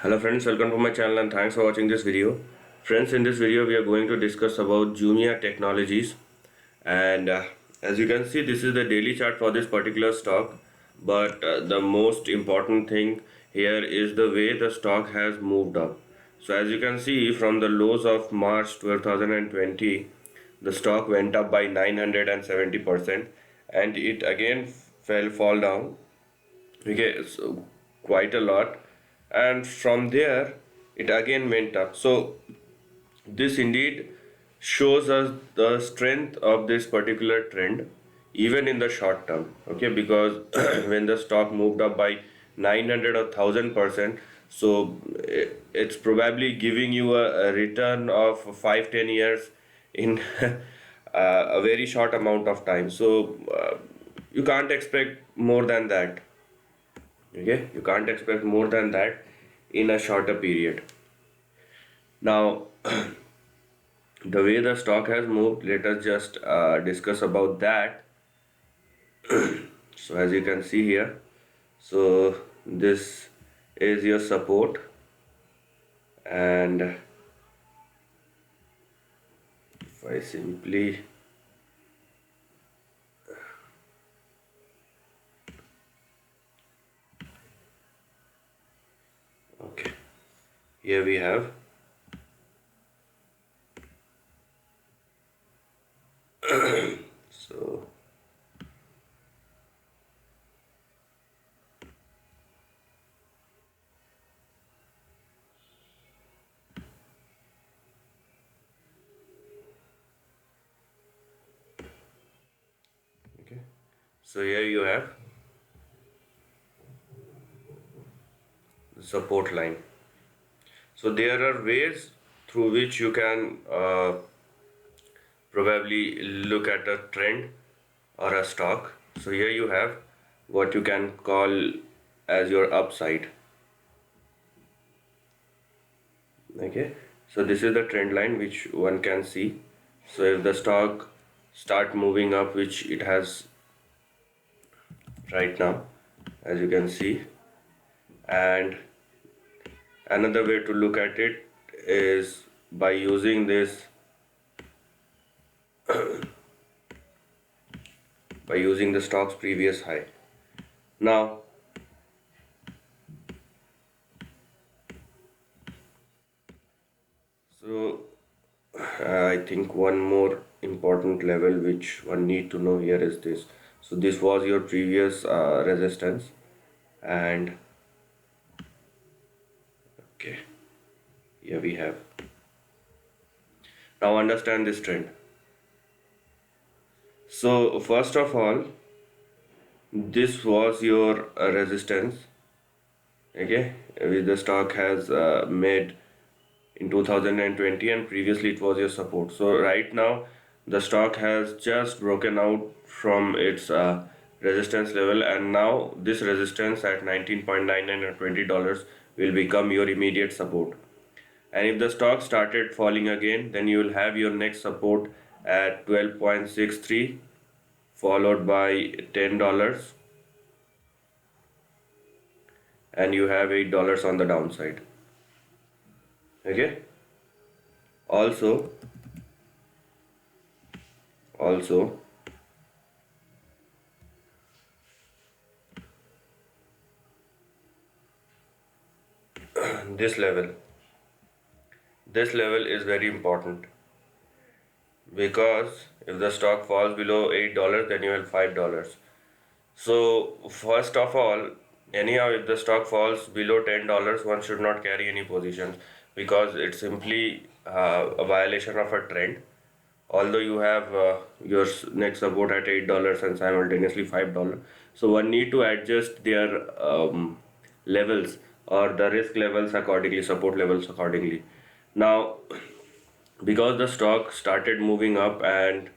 Hello friends, welcome to my channel and thanks for watching this video. Friends, in this video we are going to discuss about Jumia Technologies, and as you can see, this is the daily chart for this particular stock. But the most important thing here is the way the stock has moved up. So as you can see, from the lows of March 2020, the stock went up by 970% and it again fall down, okay, so quite a lot, and from there it again went up. So this indeed shows us the strength of this particular trend even in the short term, okay, because when the stock moved up by 900 or 1000%, so it's probably giving you a return of 5-10 years in a very short amount of time. So you can't expect more than that, okay, you can't expect more than that in a shorter period. Now the way the stock has moved, let us just discuss about that. So as you can see here, so this is your support, and if I simply okay, here we have so okay, so here you have the support line. So there are ways through which you can probably look at a trend or a stock. So here you have what you can call as your upside, okay, so this is the trend line which one can see. So if the stock start moving up, which it has right now, as you can see, and another way to look at it is by using this by using the stock's previous high. Now so I think one more important level which one need to know here is this. So this was your previous resistance, and okay, here we have. Now understand this trend. So first of all, this was your resistance, okay, which the stock has made in 2020, and previously it was your support. So right now the stock has just broken out from its resistance level, and now this resistance at 19.99 and $20 will become your immediate support. And if the stock started falling again, then you will have your next support at 12.63, followed by $10, and you have $8 on the downside, okay. Also this level, is very important, because if the stock falls below $8, then you have $5. So first of all, anyhow, if the stock falls below $10, one should not carry any positions, because it's simply a violation of a trend. Although you have your next support at $8 and simultaneously $5, so one need to adjust their levels or the risk levels accordingly, support levels accordingly. Now because the stock started moving up and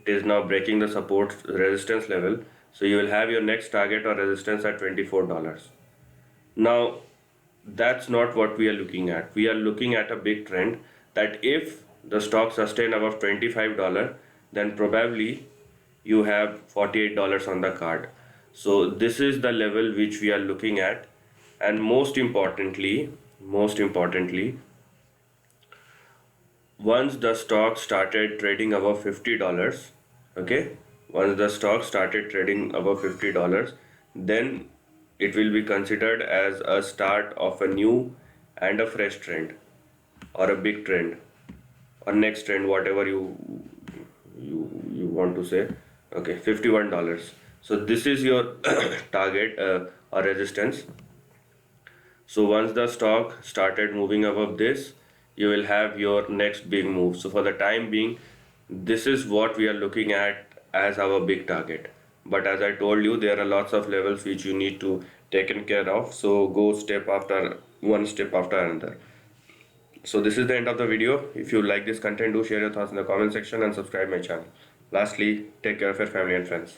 it is now breaking the support resistance level, so you will have your next target or resistance at $24. Now that's not what we are looking at. We are looking at a big trend that if the stock sustain above $25, then probably you have $48 on the card. So this is the level which we are looking at, and most importantly, most importantly, once the stock started trading above $50, okay, once the stock started trading above $50, then it will be considered as a start of a new and a fresh trend, or a big trend, or next trend, whatever you want to say. Okay, $51. So this is your target, or resistance. So once the stock started moving above this, you will have your next big move. So for the time being, this is what we are looking at as our big target. But as I told you, there are lots of levels which you need to taken care of. So go step after one step after another. So this is the end of the video. If you like this content, do share your thoughts in the comment section and subscribe my channel. Lastly, take care of your family and friends.